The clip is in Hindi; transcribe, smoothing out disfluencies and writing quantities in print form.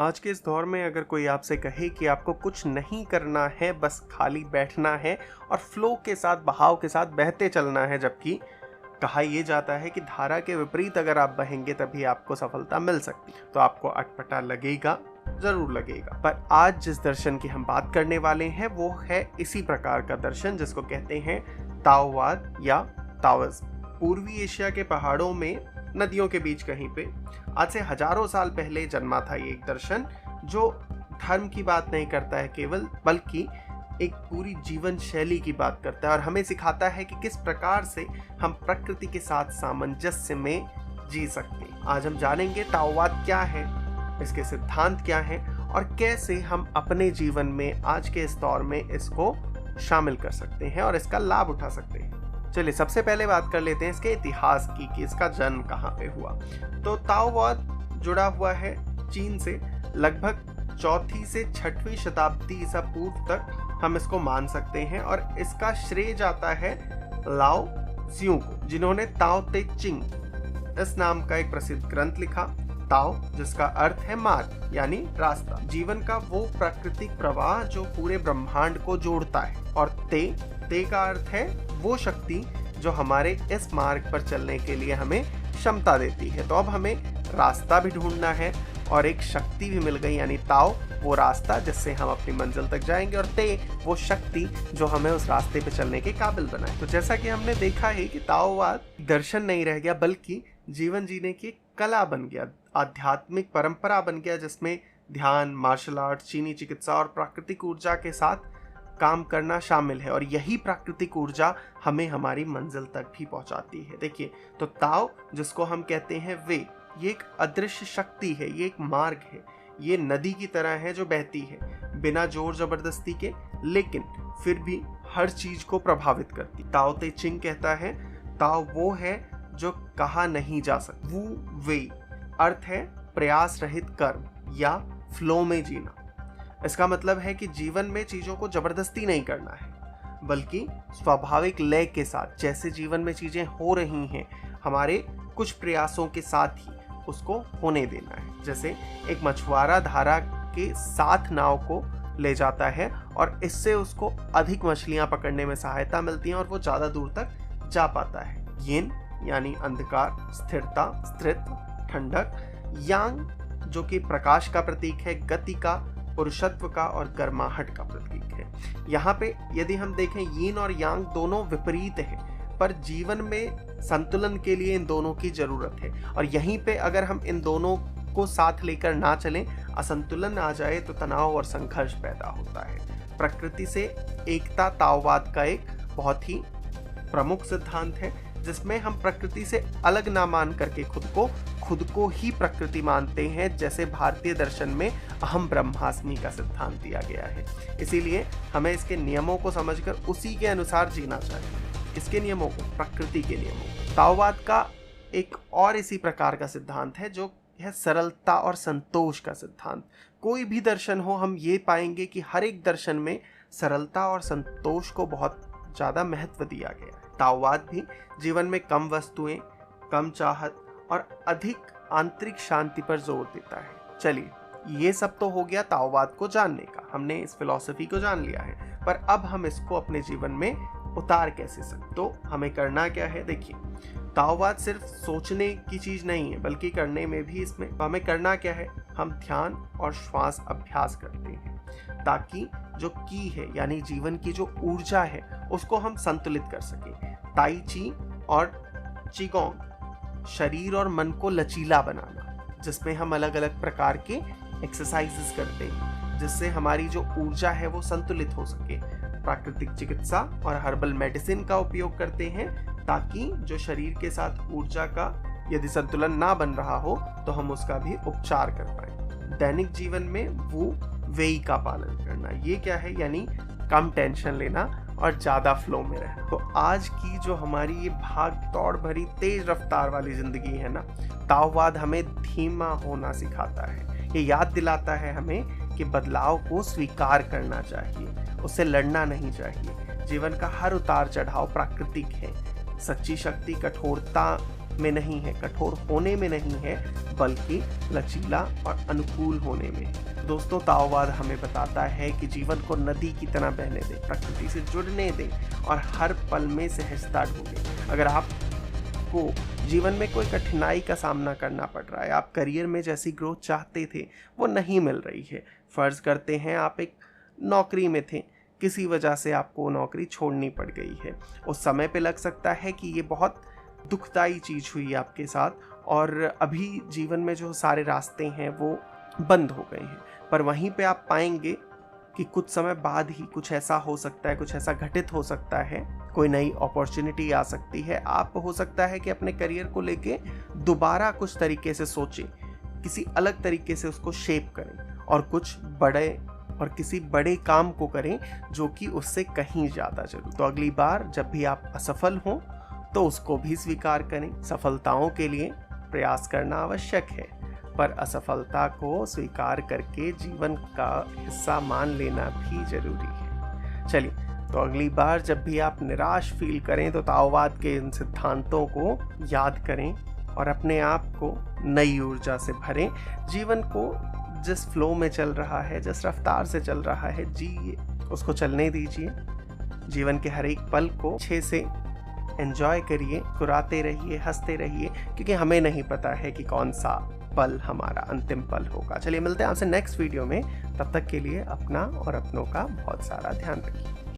आज के इस दौर में अगर कोई आपसे कहे कि आपको कुछ नहीं करना है, बस खाली बैठना है और फ्लो के साथ, बहाव के साथ बहते चलना है, जबकि कहा यह जाता है कि धारा के विपरीत अगर आप बहेंगे तभी आपको सफलता मिल सकती, तो आपको अटपटा लगेगा, जरूर लगेगा। पर आज जिस दर्शन की हम बात करने वाले हैं वो है इसी प्रकार का दर्शन जिसको कहते हैं ताओवाद या ताओइज्म। पूर्वी एशिया के पहाड़ों में नदियों के बीच कहीं पे आज से हजारों साल पहले जन्मा था ये एक दर्शन, जो धर्म की बात नहीं करता है केवल, बल्कि एक पूरी जीवन शैली की बात करता है और हमें सिखाता है कि किस प्रकार से हम प्रकृति के साथ सामंजस्य में जी सकते हैं। आज हम जानेंगे ताओवाद क्या है, इसके सिद्धांत क्या हैं और कैसे हम अपने जीवन में आज के इस दौर में इसको शामिल कर सकते हैं और इसका लाभ उठा सकते हैं। चलिए सबसे पहले बात कर लेते हैं इसके इतिहास की कि इसका जन्म कहाँ पे हुआ। तो ताओवाद जुड़ा हुआ है चीन से। लगभग 4वीं से 6वीं शताब्दी ईसा पूर्व तक हम इसको मान सकते हैं और इसका श्रेय जाता है लाओ त्सु को, जिन्होंने ताओ ते चिंग इस नाम का एक प्रसिद्ध ग्रंथ लिखा। ताओ जिसका अर्थ है मार्ग यानी रास्ता, जीवन का वो प्राकृतिक प्रवाह जो पूरे ब्रह्मांड को जोड़ता है, और ते का अर्थ है वो शक्ति जो हमारे इस मार्ग पर चलने के लिए हमें क्षमता देती है। तो अब हमें रास्ता भी ढूंढना है और एक शक्ति भी मिल गई, यानी ताओ वो रास्ता जिससे हम अपनी मंजिल तक जाएंगे और ते वो शक्ति जो हमें उस रास्ते पे चलने के काबिल बनाए। तो जैसा कि हमने देखा है कि ताओवाद दर्शन नहीं रह गया बल्कि जीवन जीने की कला बन गया, आध्यात्मिक परंपरा बन गया, जिसमें ध्यान, मार्शल आर्ट, चीनी चिकित्सा और प्राकृतिक ऊर्जा के साथ काम करना शामिल है। और यही प्राकृतिक ऊर्जा हमें हमारी मंजिल तक भी पहुंचाती है। देखिए, तो ताओ जिसको हम कहते हैं वे, ये एक अदृश्य शक्ति है, ये एक मार्ग है, ये नदी की तरह है जो बहती है बिना जोर जबरदस्ती के, लेकिन फिर भी हर चीज को प्रभावित करती। ताओ ते चिंग कहता है ताओ वो है जो कहा नहीं जा सकता। वू वे अर्थ है प्रयास रहित कर्म या फ्लो में जीना। इसका मतलब है कि जीवन में चीजों को जबरदस्ती नहीं करना है बल्कि स्वाभाविक लय के साथ, जैसे जीवन में चीजें हो रही हैं, हमारे कुछ प्रयासों के साथ ही उसको होने देना है। जैसे एक मछुआरा धारा के साथ नाव को ले जाता है और इससे उसको अधिक मछलियां पकड़ने में सहायता मिलती है और वो ज्यादा दूर तक जा पाता है। यिन यानी अंधकार, स्थिरता, स्थिरत्व, ठंडक, यांग जो कि प्रकाश का प्रतीक है, गति का, पुरुषत्व का और गर्माहट का प्रतीक है। यहाँ पे यदि हम देखें, यिन और यांग दोनों विपरीत है, पर जीवन में संतुलन के लिए इन दोनों की जरूरत है। और यहीं पे अगर हम इन दोनों को साथ लेकर ना चलें, असंतुलन आ जाए तो तनाव और संघर्ष पैदा होता है। प्रकृति से एकता ताओवाद का एक बहुत ही प्रमुख सिद्धांत है, जिसमें हम प्रकृति से अलग ना मान करके खुद को ही प्रकृति मानते हैं। जैसे भारतीय दर्शन में अहम ब्रह्मास्मि का सिद्धांत दिया गया है। इसीलिए हमें इसके नियमों को समझकर उसी के अनुसार जीना चाहिए, इसके नियमों को, प्रकृति के नियमों को। ताओवाद का एक और इसी प्रकार का सिद्धांत है जो है सरलता और संतोष का सिद्धांत। कोई भी दर्शन हो, हम ये पाएंगे कि हर एक दर्शन में सरलता और संतोष को बहुत ज्यादा महत्व दिया गया है। ताओवाद भी जीवन में कम वस्तुएं, कम चाहत और अधिक आंतरिक शांति पर जोर देता है। चलिए, ये सब तो हो गया ताओवाद को जानने का, हमने इस फिलॉसफी को जान लिया है, पर अब हम इसको अपने जीवन में उतार कैसे सकते? तो हमें करना क्या है? देखिए, ताओवाद सिर्फ सोचने की चीज नहीं है बल्कि करने में भी इसमें हमें करना क्या है, हम ध्यान और श्वास अभ्यास करते हैं ताकि जो की है यानी जीवन की जो ऊर्जा है उसको हम संतुलित कर सकें। ताई ची और चिगोंग शरीर और मन को लचीला बनाना, जिसमें हम अलग अलग प्रकार के एक्सरसाइजेस करते हैं जिससे हमारी जो ऊर्जा है वो संतुलित हो सके। प्राकृतिक चिकित्सा और हर्बल मेडिसिन का उपयोग करते हैं ताकि जो शरीर के साथ ऊर्जा का यदि संतुलन ना बन रहा हो तो हम उसका भी उपचार कर पाए। दैनिक जीवन में वो वेई का पालन करना, ये क्या है, यानी कम टेंशन लेना और ज्यादा फ्लो में रहना। तो आज की जो हमारी ये भाग दौड़ भरी तेज रफ्तार वाली जिंदगी है ना, ताओवाद हमें धीमा होना सिखाता है। ये याद दिलाता है हमें कि बदलाव को स्वीकार करना चाहिए, उससे लड़ना नहीं चाहिए। जीवन का हर उतार चढ़ाव प्राकृतिक है। सच्ची शक्ति कठोरता में नहीं है, कठोर होने में नहीं है, बल्कि लचीला और अनुकूल होने में। दोस्तों, ताओवाद हमें बताता है कि जीवन को नदी की तरह बहने दें, प्रकृति से जुड़ने दें और हर पल में सहजता ढूंढें। अगर आपको जीवन में कोई कठिनाई का सामना करना पड़ रहा है, आप करियर में जैसी ग्रोथ चाहते थे वो नहीं मिल रही है, फर्ज करते हैं आप एक नौकरी में थे, किसी वजह से आपको नौकरी छोड़नी पड़ गई है, उस समय पे लग सकता है कि ये बहुत दुखदाई चीज़ हुई आपके साथ और अभी जीवन में जो सारे रास्ते हैं वो बंद हो गए हैं। पर वहीं पे आप पाएंगे कि कुछ समय बाद ही कुछ ऐसा हो सकता है, कुछ ऐसा घटित हो सकता है, कोई नई अपॉर्चुनिटी आ सकती है। आप हो सकता है कि अपने करियर को लेके दोबारा कुछ तरीके से सोचें, किसी अलग तरीके से उसको शेप करें और कुछ बड़े और किसी बड़े काम को करें जो कि उससे कहीं ज़्यादा जरूरी। तो अगली बार जब भी आप असफल हों तो उसको भी स्वीकार करें। सफलताओं के लिए प्रयास करना आवश्यक है, पर असफलता को स्वीकार करके जीवन का हिस्सा मान लेना भी जरूरी है। चलिए, तो अगली बार जब भी आप निराश फील करें तो ताओवाद के इन सिद्धांतों को याद करें और अपने आप को नई ऊर्जा से भरें। जीवन को जिस फ्लो में चल रहा है, जिस रफ्तार से चल रहा है, जी उसको चलने दीजिए। जीवन के हर एक पल को अच्छे से एंजॉय करिए, मुस्कुराते रहिए, हंसते रहिए, क्योंकि हमें नहीं पता है कि कौन सा पल हमारा अंतिम पल होगा। चलिए, मिलते हैं आपसे नेक्स्ट वीडियो में। तब तक के लिए अपना और अपनों का बहुत सारा ध्यान रखिए।